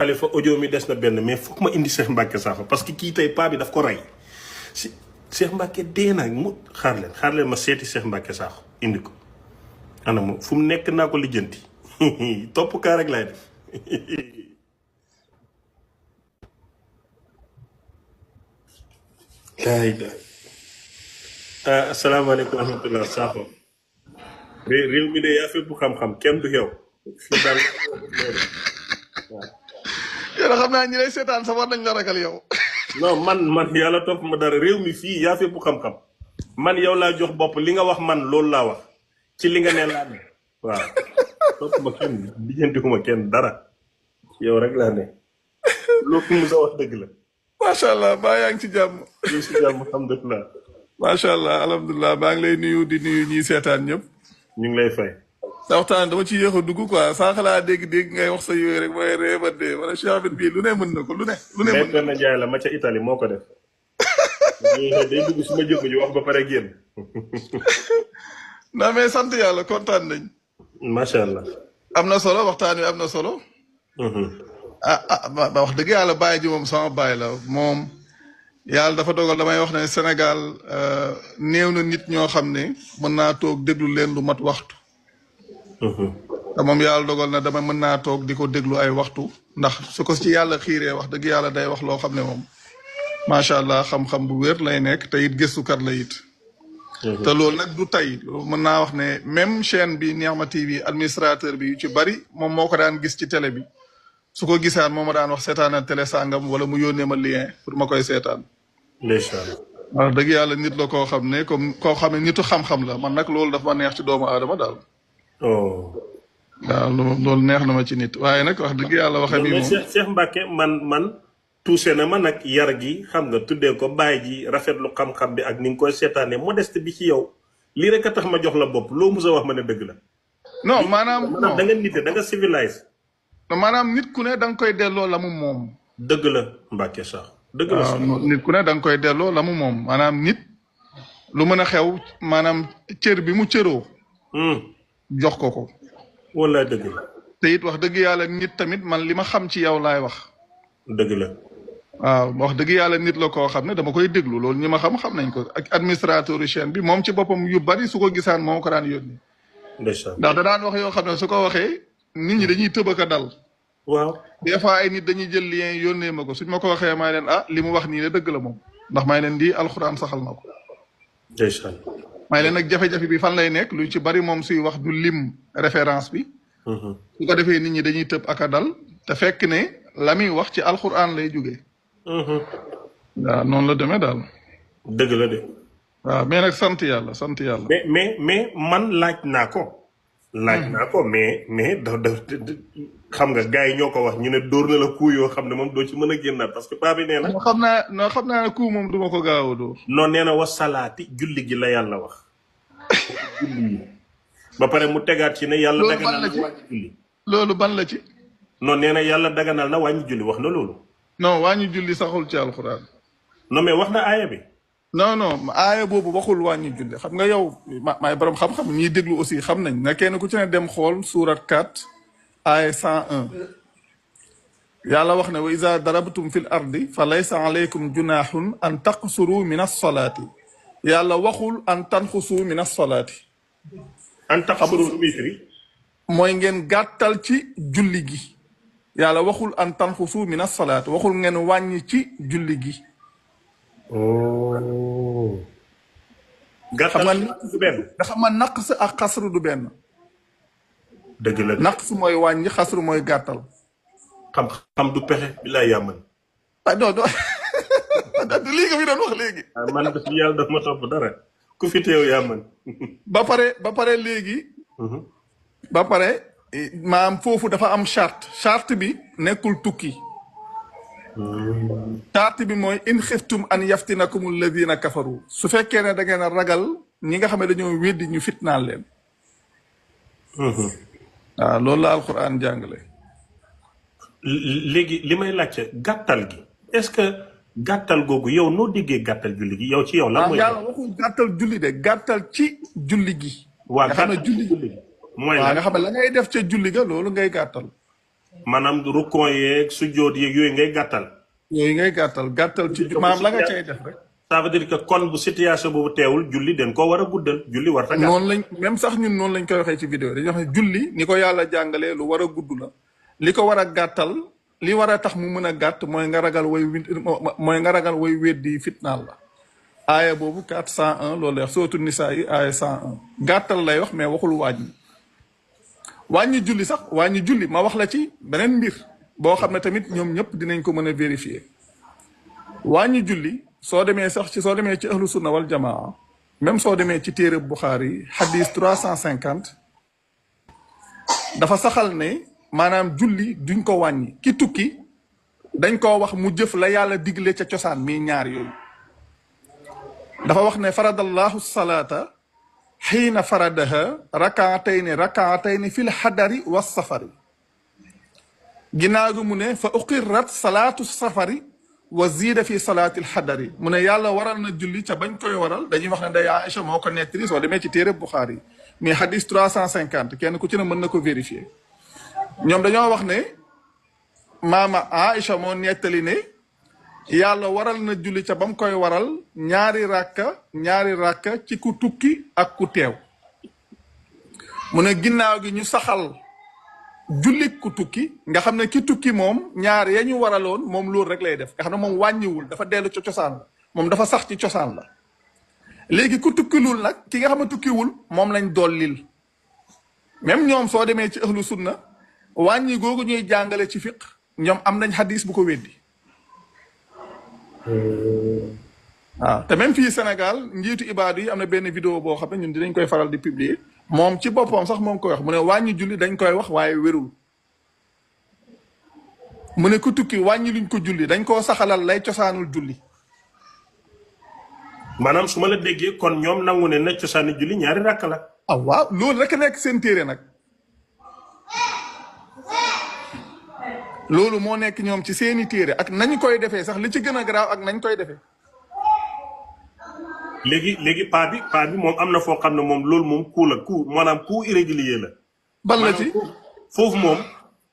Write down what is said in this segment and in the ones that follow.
Xalifa audio mi des na benn mais foog ma indi Cheikh Mbacke Sakho parce que kii tey paa bi daf ko rey si Cheikh Mbacke dee na mu xaar leen ma seeti Cheikh Mbacke Sakho indi ko ana mu fu mu nekk naa ko lijjanti topp kaa rek laay def laay da asalaamaaleykum wa rahmatulah Sakho réew mi de yaa fépp xam-xam kenn du yow fii daal waaw. yow xam naa ñi lay seetaan sa war nañ la ragal yow. non man yàlla topp ma dara réew mi fii yaa fépp xam-xam man yow laa jox bopp li nga wax man loolu laa wax ci li nga ne laa ne waaw topp ma kenn lijjantikuma kenn dara yow rek laa ne loo fi mu sa wax dëgg la. macha allah baa yaa ngi ci jàmm. ñu si jàmm alhamdulilah. macha allah alhamdulilah maa ngi lay nuyu di nuyu ñiy seetaan ñëpp. ñu ngi lay fay. sa waxtaan dama ci yéex a dugg quoi sànq laa dégg ngay wax sa yooyu rek mooy réew a dee wala Cheikh Ahmed bii lu ne mën na ko lu ne. mën na jaay la ma ca Italie moo ko def. day dugg su ma jëmm ji wax ba pare génn. non mais sant yàlla kontaan nañ. macha allah. am na solo waxtaan wi am na solo. ba wax dëgg yàlla bàyyi ji moom sama bàyyi la moom yàlla dafa dogal damay wax ne Sénégal néew na nit ñoo xam ne mën naa toog déglu leen lu mat waxtu. te moom yàlla dogal na dama mën naa toog di ko déglu ay waxtu ndax su ko ci yàlla xiiree wax dëgg yàlla day wax loo xam ne moom macha allah xam-xam bu wér lay nekk te it gëstukat la it. te loolu nag du tey mën naa wax ne même chaîne bi Nihma TV administrateur bi yu ci bari moom moo ko daan gis ci télé bi su ko gisaan moo ma daan wax seetaanal télé sàngam wala mu yónnee ma lien pour ma koy seetaan. ndeysaan. wax dëgg yàlla nit la koo xam ne comme koo xam ne nitu xam-xam la man nag loolu dafa ma neex ci doomu aadama daal. waaw loolu neex na ma ci nit waaye nag wax dëgg yàlla waxe bi moom Cheikh Mbacke man touché na ma nag yar gi xam nga tuddee ko bàyyi ji rafetlu xam-xam bi ak ni nga koy seetaanee modeste bi ci yow lii rek a tax ma jox la bopp loo mus a wax ma ne dëgg la. non maanaam da nga nite da nga civilise. maanaam nit ku ne da nga koy delloo la mu moom. dëgg la Mbacke sax dëgg la. nit ku ne da nga koy delloo la mu moom maanaam nit lu mën a xew maanaam cër bi mu cëroo. jox ko. wala dëgg la. te it wax dëgg yàlla nit tamit man li ma xam ci yow laay wax. dëgg la. waaw wax dëgg yàlla nit la koo xam ne dama koy déglu loolu ñi ma xam nañ ko ak administrateur chaîne bi moom ci boppam yu bari su ko gisaan moo ko daan yónni. ndeysaan. ndax da daan wax yoo xam ne su ko waxee nit ñi dañuy tëbaka dal. waaw des fois ay nit dañuy jël lien yónnee ma ko suñ ma ko waxee may leen li mu wax nii ne dëgg la moom ndax may leen di alxuraan saxal na ko. ndeysaan. may leen nag jafe-jafe bi fan lay nekk lu ci bari moom suy wax du lim référence bi. su ko defee nit ñi dañuy tëb ak a dal te fekk ne la muy wax ci alxuraan lay jógee. waaw noonu la demee daal. dëgg la de. waaw mais nag sant yàlla sant yàlla. mais man laaj naa ko. mais da xam nga gars yi ñoo ko wax ñu ne dóor na la coup yoo xam ne moom doo ci mën a génnaat parce que baa bi nee na. xam naa ne coup moom duma ko gaaw a dóor. non nee na wasalaati julli gi la yàlla wax. julli yi. ba pare mu tegaat ci ne yàlla daganal na wàññi julli. loolu ban la ci. non nee na yàlla daganal na wàññi julli wax na loolu. non wàññi julli saxul ci alxuraan. non mais wax na aaya bi. non aaya boobu waxul wàññi julli xam nga yow maay borom xam-xam ñiy déglu aussi xam nañ na kenn ku ci ne dem xool surat 4 aaya 101. yàlla wax ne wa iza darabtum fil ardi fa laysa alaykum junahun an taqsuru min as-salaati yàlla waxul an tanqusu min as-salaati. an taqsuru mooy ngeen gàttal ci julli gi. yàlla waxul an tanqusu min as-salaati waxul ngeen wàññi ci julli gi. gàttal du benn. nga xam nga naqs ak xasru du benn. dëgg la naqs mooy wàññi xasru mooy gàttal. xam du pexe bilaay yaa mën. non lii nga fi doon wax léegi. man yàlla daf ma topp dara ku fi teew yaa mën. ba pare léegi. ba pare maam foofu dafa am charte bi nekkul tukki. charte bi mooy in xiftum an yaftinakum alladina kafaru su fekkee ne da ngeen a ragal ñi nga xam ne dañoo weddi ñu fitnaan leen. waaw loolu la alquran jàngale. léegi li may laajte gàttal gi est-ce que gàttal googu yow noo déggee gàttal julli gi yow ci yow. lan mooy yàlla waxul gàttal julli de gàttal ci julli gi. waa nga xam ne julli gi mooy nga xam ne la ngay def ca julli ga loolu ngay gàttal. maanaam rukkoo yeeg sujjóot yeeg yooyu ngay gàttal. yooyu ngay gàttal ci maanaam la nga cay def rek. ça veut dire que kon bu situation boobu teewul julli den koo war a guddal julli war ta gàtt. noonu lañ même sax ñun noonu lañ koy waxee ci vidéo dañuy wax ne julli ni ko yàlla jàngalee lu war a gudd la li ko war a gàttal li war a tax mu mën a gàtt mooy nga ragal way weddi fitnaal la. aaya boobu 401 loolu lay wax sootu nisaa yi aaya 101 gàttal lay wax mais waxul wàññi julli sax wàññi julli ma wax la ci beneen mbir boo xam ne tamit ñoom ñëpp dinañ ko mën a vérifier wàññi julli soo demee ci ahlu sunna wal jamaa même soo demee ci téere Buxaari xadis 350 dafa saxal ne maanaam julli duñ ko wàññi ki tukki dañ koo wax mu jëf la yàlla digle ca cosaan mi ñaar yooyu dafa wax ne faradallahu salaata xiina faradaha rakaatayni fil xadari wa safari ginnaaw gi mu ne fa uqirrat salaatu safari wa ziida fi salaatil xadari mu ne yàlla waral na julli ca bañ koy waral dañuy wax ne day Aïcha moo ko nettali soo demee ci téere Buxaari mais xadis 350 kenn ku ci ne mën na ko vérifier ñoom dañoo wax ne maama Aïcha moo nettali ne yàlla waral na julli ca ba mu koy waral ñaari rakka ci ku tukki ak ku teew mu ne ginnaaw gi ñu saxal julli ku tukki nga xam ne ki tukki moom ñaar ya ñu waraloon moom loolu rek lay def nga xam ne moom wàññiwul dafa dellu ca cosaan la moom dafa sax ci cosaan la léegi ku tukkilul nag ki nga xam ne tukkiwul moom lañ dollil même ñoom soo demee ci ahlu sunna wàññi googu ñuy jàngale ci fiq ñoom am nañ xadis bu ko weddi waaw te même fii Sénégal njiitu ibaadu yi am na benn vidéo boo xam ne ñun dinañ koy faral di publier moom ci boppam sax moom koy wax mu ne wàññi julli dañ koy wax waaye wérul mu ne ku tukki wàññi luñ ko julli dañ koo saxalal lay cosaanul julli. maanaam su ma la déggee kon ñoom nangu ne na cosaani julli ñaari rakk la. ah waaw loolu rek nekk seen téere nag loolu moo nekk ñoom ci seeni téere ak nañ koy defee sax li ci gën a garaaw ak nañ koy defee. léegi paa bi moom am na foo xam ne moom loolu moom maanaam coup irrégulier la. ban la ci foofu moom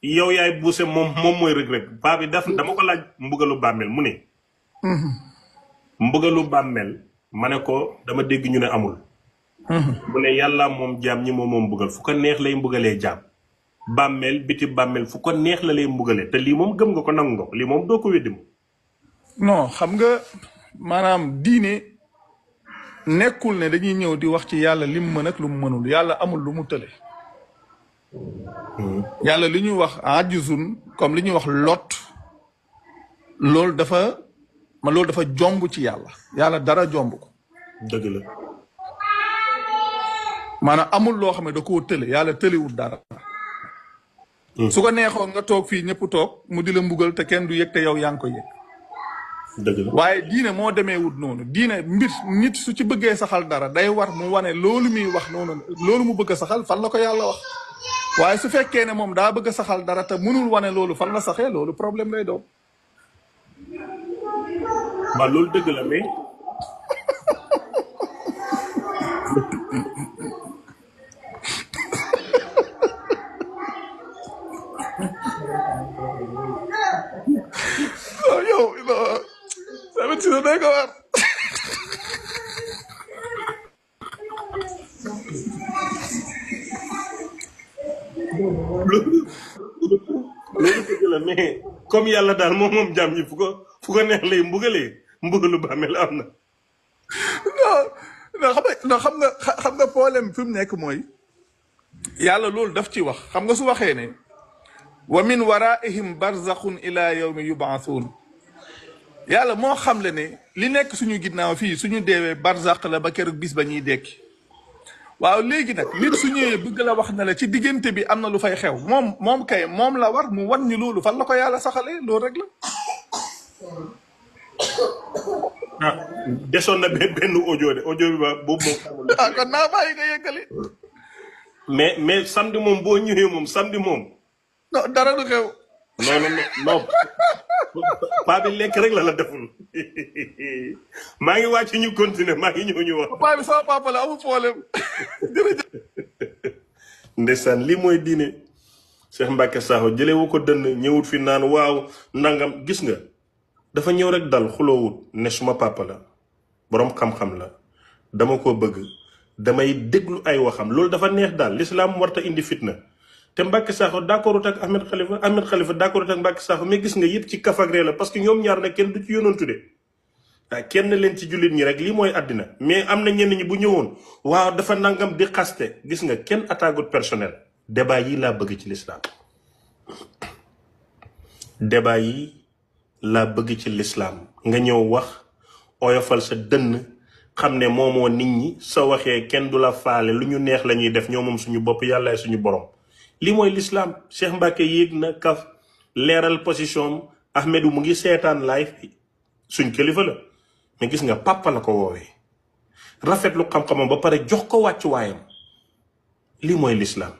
yow yaay buuse moom mooy rëg-rëg paa bi dama ko laaj mbugalu bàmmeel mu ne. mbugalu bàmmeel ma ne ko dama dégg ñu ne amul. mu ne yàlla moom jaam ñi moom mbugal fu ko neex lay mbugalee jaam. bàmmeel biti bàmmeel fu ko neex la lay mbugalee te lii moom gëm nga ko nangu nga ko lii moom doo ko weddi moom. non xam nga maanaam diine nekkul ne dañuy ñëw di wax ci yàlla lim mën ak lu mu mënul yàlla amul lu mu tële. yàlla li ñuy wax ajuzun comme li ñuy wax lot loolu dafa jomb ci yàlla dara jomb ko. dëgg la. maanaam amul loo xam ne da koo tële yàlla tëlewul dara. su ko neexoon nga toog fii ñëpp toog mu di la mbugal te kenn du yëg te yow yaa ngi ko yëg. dëgg la waaye diine moo demee wut noonu diine mbir nit su ci bëggee saxal dara day war mu wane loolu muy wax noonu loolu mu bëgg a saxal fan la ko yàlla wax waaye su fekkee ne moom daa bëgg a saxal dara te mënul wane loolu fan la saxee loolu problème lay doon. waaw loolu dëgg la mais. yow tamit si day ko war. loolu dëgg la mais comme yàlla daal moom jaam ñi fu ko neex lay mbugalu bàmmeel am na. non xam nga problème fi mu nekk mooy yàlla loolu daf ci wax xam nga su waxee ne wa min waraihim barzaxun ila yawmi yubaasuun yàlla moo xam le ne li nekk suñu ginnaaw fii suñu deewee barzax la ba keroog bis ba ñuy dekki waaw léegi nag nit su ñëwee bëgg la wax na la ci diggante bi am na lu fay xew moom kay moom la war mu wan ñu loolu fan la ko yàlla saxalee loolu rek la. ah desoon na benn audio bi ba boobu moom. ah kon naa bàyyi nga yeggali. mais samedi moom boo ñëwee moom samedi moom. non dara du xew. non paa bi lekk rek la deful maa ngi wàcc ñu continuer maa ngi ñëw ñu wax. paa bi sama papa la amul problème jërëjëf. ndeysaan lii mooy diine Cheikh Mbacke Sakho jëlewu ko dënn ñëwut fi naan waaw nangam gis nga dafa ñëw rek dal xuloowut ne suma papa la boroom xam-xam la dama ko bëgg damay déglu ay waxam loolu dafa neex daal l'islam warta indi fitna te Mbacke Sakho d'accordut ak Ahmed Khalifa d'accordut ak Mbacke Sakho mais gis nga yëpp ci kafagree la parce que ñoom ñaar nag kenn du ci yonantu de kenn leen ci jullit ñi rek lii mooy àddina mais am na ñenn ñi bu ñëwoon waaw dafa nangam di xaste gis nga kenn attaque personnel débat yi laa bëgg ci l'islam débat yi laa bëgg ci l'islam nga ñëw wax oyofal sa dënn xam ne moomoo nit ñi sa waxee kenn du la faale lu ñu neex la ñuy def ñoo moom suñu bopp yàllaay suñu borom lii mooy l'islam Cheikh Mbacke yéeg na kaf leeral position Ahmedou mu ngi seetaan live bi suñ kilifa la mais gis nga papa la ko woowee rafetlu xam-xamam ba pare jox ko wàccuwaayam lii mooy l'islam